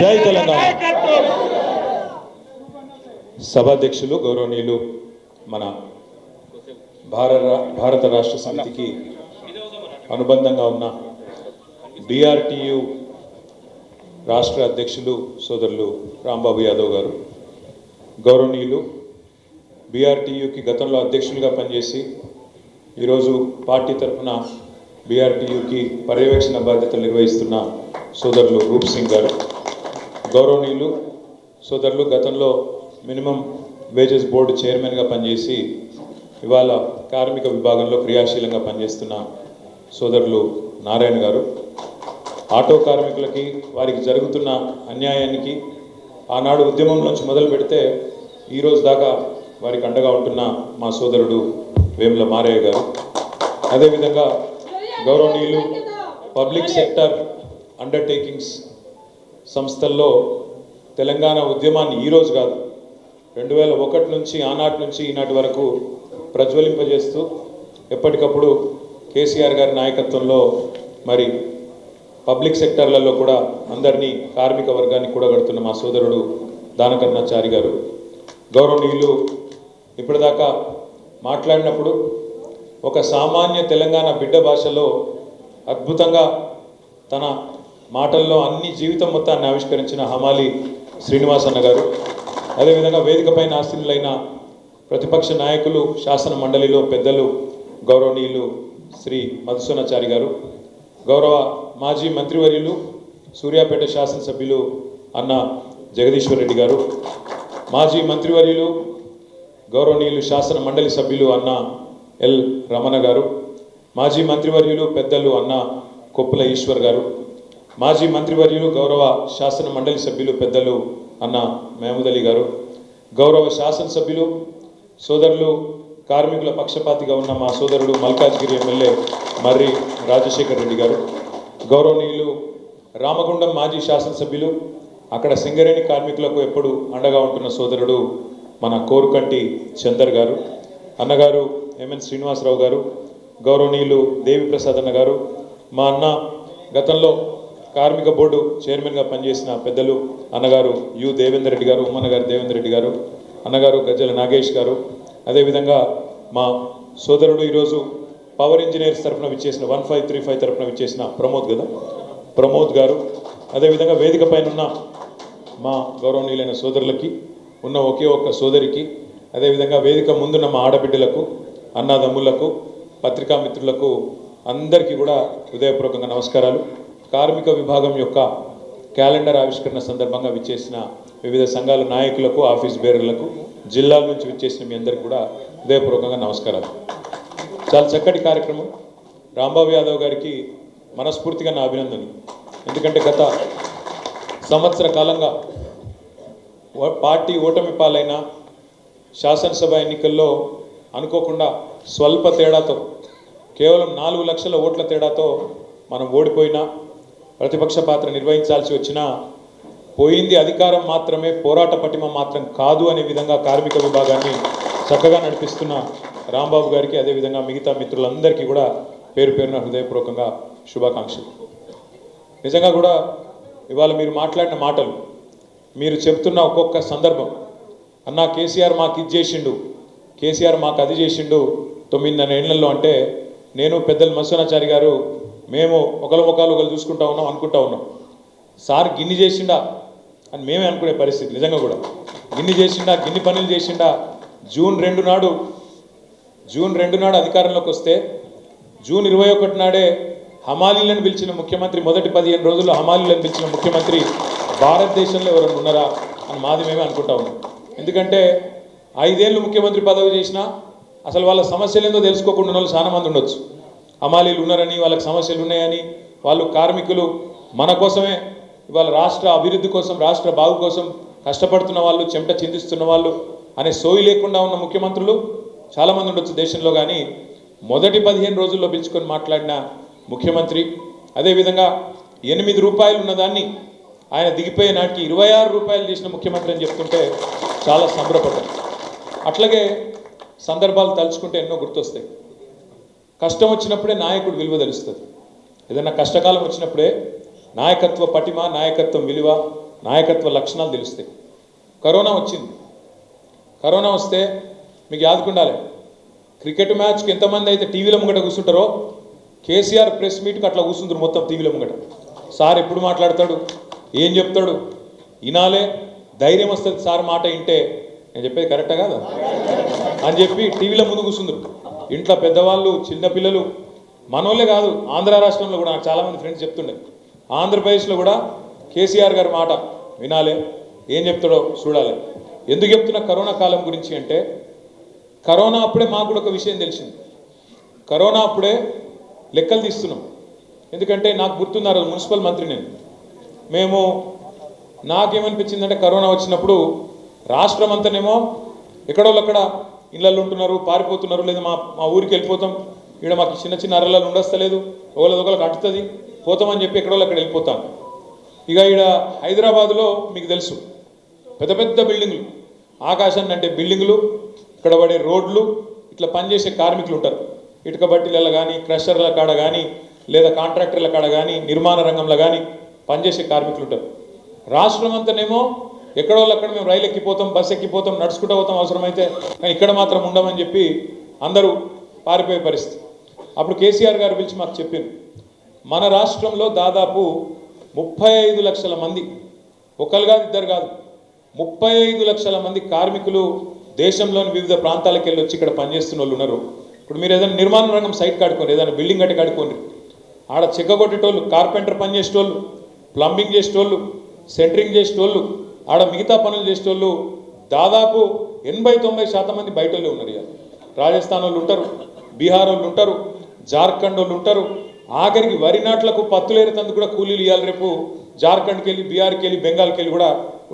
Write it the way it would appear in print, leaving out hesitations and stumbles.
జై తెలంగాణ. సభాధ్యక్షులు గౌరవనీయులు మన భారత రాష్ట్ర సమితికి అనుబంధంగా ఉన్న డిఆర్టీయు రాష్ట్ర అధ్యక్షులు సోదరులు రాంబాబు యాదవ్ గారు, గౌరవనీయులు బీఆర్టీయూకి గతంలో అధ్యక్షులుగా పనిచేసి ఈరోజు పార్టీ తరఫున బీఆర్టీయూకి పర్యవేక్షణ బాధ్యతలు నిర్వహిస్తున్న సోదరులు రూప్ సింగ్ గారు, గౌరవనీయులు సోదరులు గతంలో మినిమం వేజెస్ బోర్డు చైర్మన్గా పనిచేసి ఇవాళ కార్మిక విభాగంలో క్రియాశీలంగా పనిచేస్తున్న సోదరులు నారాయణ గారు, ఆటో కార్మికులకి వారికి జరుగుతున్న అన్యాయానికి ఆనాడు ఉద్యమం నుంచి మొదలు పెడితే ఈరోజు దాకా వారికి అండగా ఉంటున్న మా సోదరుడు వేముల మారయ్య గారు, అదేవిధంగా గౌరవనీయులు పబ్లిక్ సెక్టర్ అండర్టేకింగ్స్ సంస్థల్లో తెలంగాణ ఉద్యమాన్ని ఈరోజు కాదు 2001 నుంచి ఆనాటి నుంచి ఈనాటి వరకు ప్రజ్వలింపజేస్తూ ఎప్పటికప్పుడు కేసీఆర్ గారి నాయకత్వంలో మరి పబ్లిక్ సెక్టర్లలో కూడా అందరినీ కార్మిక వర్గాన్ని కూడగడుతున్న మా సోదరుడు దానకర్ణాచారి గారు, గౌరవనీయులు ఇప్పటిదాకా మాట్లాడినప్పుడు ఒక సామాన్య తెలంగాణ బిడ్డ భాషలో అద్భుతంగా తన మాటల్లో అన్ని జీవితం మొత్తాన్ని ఆవిష్కరించిన హమాలి శ్రీనివాస్ అన్న గారు, అదేవిధంగా వేదికపైన ఆసీనులైన ప్రతిపక్ష నాయకులు శాసన మండలిలో పెద్దలు గౌరవనీయులు శ్రీ మధుసూనాచారి గారు, గౌరవ మాజీ మంత్రివర్యులు సూర్యాపేట శాసనసభ్యులు అన్న జగదీశ్వర్ రెడ్డి గారు, మాజీ మంత్రివర్యులు గౌరవనీయులు శాసన మండలి సభ్యులు అన్న ఎల్ రమణ గారు, మాజీ మంత్రివర్యులు పెద్దలు అన్న కొప్పుల ఈశ్వర్ గారు, మాజీ మంత్రివర్యులు గౌరవ శాసన మండలి సభ్యులు పెద్దలు అన్న మహమూద్ అలీ గారు, గౌరవ శాసనసభ్యులు సోదరులు కార్మికుల పక్షపాతిగా ఉన్న మా సోదరుడు మల్కాజ్గిరి ఎమ్మెల్యే మర్రి రాజశేఖర్ రెడ్డి గారు, గౌరవనీయులు రామగుండం మాజీ శాసనసభ్యులు అక్కడ సింగరేణి కార్మికులకు ఎప్పుడు అండగా ఉంటున్న సోదరుడు మన కోరుకంటి చందర్ గారు, అన్నగారు ఎంఎన్ శ్రీనివాసరావు గారు, గౌరవనీయులు దేవి ప్రసాద్ అన్న గారు, మా అన్న గతంలో కార్మిక బోర్డు చైర్మన్గా పనిచేసిన పెద్దలు అన్నగారు యు దేవేందర్ రెడ్డి గారు, ఉమ్మన్న గారు దేవేందర్ రెడ్డి గారు, అన్నగారు గజ్జల నాగేష్ గారు, అదేవిధంగా మా సోదరుడు ఈరోజు పవర్ ఇంజనీర్స్ తరఫున విచ్చేసిన 1535 తరఫున విచ్చేసిన ప్రమోద్ గారు, అదేవిధంగా వేదిక పైన ఉన్న మా గౌరవనీయులైన సోదరులకి ఉన్న ఒకే ఒక్క సోదరికి, అదేవిధంగా వేదిక ముందున్న మా ఆడబిడ్డలకు అన్నదమ్ములకు పత్రికా మిత్రులకు అందరికీ కూడా హృదయపూర్వకంగా నమస్కారాలు. కార్మిక విభాగం యొక్క క్యాలెండర్ ఆవిష్కరణ సందర్భంగా విచ్చేసిన వివిధ సంఘాల నాయకులకు ఆఫీస్ బేరర్లకు జిల్లాల నుంచి విచ్చేసిన మీ అందరికీ కూడా హృదయపూర్వకంగా నమస్కారాలు. చాలా చక్కటి కార్యక్రమం. రాంబాబు యాదవ్ గారికి మనస్ఫూర్తిగా నా అభినందనలు. ఎందుకంటే గత సంవత్సర కాలంగా పార్టీ ఓటమి పాలైన శాసనసభ ఎన్నికల్లో అనుకోకుండా స్వల్ప తేడాతో కేవలం 4 లక్షల ఓట్ల తేడాతో మనం ఓడిపోయినా ప్రతిపక్ష పాత్ర నిర్వహించాల్సి వచ్చినా పోయింది అధికారం మాత్రమే, పోరాట పటిమ మాత్రం కాదు అనే విధంగా కార్మిక విభాగాన్ని చక్కగా నడిపిస్తున్న రాంబాబు గారికి, అదేవిధంగా మిగతా మిత్రులందరికీ కూడా పేరు పేరున హృదయపూర్వకంగా శుభాకాంక్షలు. నిజంగా కూడా ఇవాళ మీరు మాట్లాడిన మాటలు, మీరు చెప్తున్న ఒక్కొక్క సందర్భం, అన్నా కేసీఆర్ మాకు ఇది చేసిండు, కేసీఆర్ మాకు అది చేసిండు 9.5 ఏళ్లలో అంటే నేను పెద్దలు మధుసూనాచారి గారు మేము ఒకరి ముఖాలు ఒకరు చూసుకుంటా ఉన్నాం, అనుకుంటా ఉన్నాం సార్ గిన్ని చేసిండా అని మేమే అనుకునే పరిస్థితి. నిజంగా కూడా గిన్ని చేసిండా, గిన్ని పనులు చేసిండా. జూన్ 2 నాడు అధికారంలోకి వస్తే జూన్ 21 నాడే హమాలీలను పిలిచిన ముఖ్యమంత్రి, మొదటి 15 రోజుల్లో హమాలీలను పిలిచిన ముఖ్యమంత్రి భారతదేశంలో ఎవరైనా ఉన్నారా అని మాది మేమే అనుకుంటా ఉన్నాం. ఎందుకంటే 5 ఏళ్ళు ముఖ్యమంత్రి పదవి చేసినా అసలు వాళ్ళ సమస్యలు ఏందో తెలుసుకోకుండా ఉన్న వాళ్ళు చాలా మంది ఉండొచ్చు. హమాలీలు ఉన్నారని, వాళ్ళకి సమస్యలు ఉన్నాయని, వాళ్ళు కార్మికులు మన కోసమే ఇవాళ రాష్ట్ర అభివృద్ధి కోసం, రాష్ట్ర బాగు కోసం కష్టపడుతున్న వాళ్ళు, చెమట చిందిస్తున్న వాళ్ళు అనే సోయి లేకుండా ఉన్న ముఖ్యమంత్రులు చాలామంది ఉండొచ్చు దేశంలో. కానీ మొదటి 15 రోజుల్లో పిలుచుకొని మాట్లాడిన ముఖ్యమంత్రి, అదేవిధంగా 8 రూపాయలు ఉన్నదాన్ని ఆయన దిగిపోయే నాటికి 26 రూపాయలు చేసిన ముఖ్యమంత్రి అని చెప్తుంటే చాలా సంబరపడ్డారు. అట్లాగే సందర్భాలు తలుచుకుంటే ఎన్నో గుర్తొస్తాయి. కష్టం వచ్చినప్పుడే నాయకుడు విలువ తెలుస్తుంది. ఏదైనా కష్టకాలం వచ్చినప్పుడే నాయకత్వ పటిమ, నాయకత్వం విలువ, నాయకత్వ లక్షణాలు తెలుస్తాయి. కరోనా వచ్చింది. కరోనా వస్తే మీకు యాదుకుండాలి, క్రికెట్ మ్యాచ్కి ఎంతమంది అయితే టీవీలో ముంగట కూర్చుంటారో కేసీఆర్ ప్రెస్ మీట్కి అట్లా కూర్చుంటారు మొత్తం టీవీలో ముంగట. సార్ ఎప్పుడు మాట్లాడతాడు, ఏం చెప్తాడు వినాలే, ధైర్యం వస్తుంది సార్ మాట వింటే. నేను చెప్పేది కరెక్టా కాదా అని చెప్పి టీవీలో ముందు కూర్చుందరు. ఇంట్లో పెద్దవాళ్ళు, చిన్నపిల్లలు, మనోళ్ళే కాదు, ఆంధ్ర రాష్ట్రంలో కూడా నాకు చాలామంది ఫ్రెండ్స్ చెప్తుండే, ఆంధ్రప్రదేశ్లో కూడా కేసీఆర్ గారి మాట వినాలే, ఏం చెప్తాడో చూడాలి. ఎందుకు చెప్తున్నా కరోనా కాలం గురించి అంటే, కరోనా అప్పుడే మాకు కూడా ఒక విషయం తెలిసింది. కరోనా అప్పుడే లెక్కలు తీస్తున్నాం. ఎందుకంటే నాకు గుర్తున్నారు, మున్సిపల్ మంత్రి మేము నాకేమనిపించిందంటే కరోనా వచ్చినప్పుడు రాష్ట్రం అంతానేమో ఎక్కడోళ్ళక్కడ ఇళ్ళల్లో ఉంటున్నారు, పారిపోతున్నారు, లేదా మా ఊరికి వెళ్ళిపోతాం, ఇక్కడ మాకు చిన్న చిన్న అరలలో ఉండస్తలేదు, ఒకళ్ళకి అంటుతుంది పోతామని చెప్పి ఎక్కడోళ్ళు అక్కడ వెళ్ళిపోతాం. ఇక ఇక్కడ హైదరాబాదులో మీకు తెలుసు పెద్ద పెద్ద బిల్డింగ్లు, ఆకాశాన్ని అంటే బిల్డింగులు, ఇక్కడ పడే రోడ్లు, ఇట్లా పనిచేసే కార్మికులు ఉంటారు. ఇటుక బట్టీల కానీ, క్రషర్ల కాడ కానీ, లేదా కాంట్రాక్టర్ల కాడ కానీ, నిర్మాణ రంగంలో కానీ పనిచేసే కార్మికులు ఉంటారు. రాష్ట్రం అంతానేమో ఎక్కడోళ్ళు అక్కడ మేము రైలు ఎక్కిపోతాం, బస్సు ఎక్కిపోతాం, నడుచుకుంటూ పోతాం అవసరమైతే, కానీ ఇక్కడ మాత్రం ఉండమని చెప్పి అందరూ పారిపోయే పరిస్థితి. అప్పుడు కేసీఆర్ గారు పిలిచి మాకు చెప్పింది, మన రాష్ట్రంలో దాదాపు 35 లక్షల మంది, ఒకరు కాదు ఇద్దరు కాదు, 35 లక్షల మంది కార్మికులు దేశంలోని వివిధ ప్రాంతాలకు వెళ్ళి వచ్చి ఇక్కడ పనిచేస్తున్న వాళ్ళు ఉన్నారు. ఇప్పుడు మీరు ఏదైనా నిర్మాణ రంగం సైట్ కాడుకోండి, ఏదైనా బిల్డింగ్ కట్టి కాడుకోండి, ఆడ చెక్క కొట్టేటోళ్ళు, కార్పెంటర్ పని చేసేటోళ్ళు, ప్లంబింగ్ చేసేటోళ్ళు, సెంటరింగ్ చేసేటోళ్ళు, ఆడ మిగతా పనులు చేసేటోళ్ళు దాదాపు 80-90% మంది బయట వాళ్ళే ఉన్నారు. ఇక రాజస్థాన్ వాళ్ళు ఉంటారు, బీహార్ వాళ్ళు ఉంటారు, జార్ఖండ్ వాళ్ళు ఉంటారు, ఆఖరికి వరి నాట్లకు పత్తులేరుతందుకు కూడా కూలీలు ఇవ్వాలి. రేపు జార్ఖండ్కి వెళ్ళి, బీహార్కి వెళ్ళి, బెంగాల్కి వెళ్ళి కూడా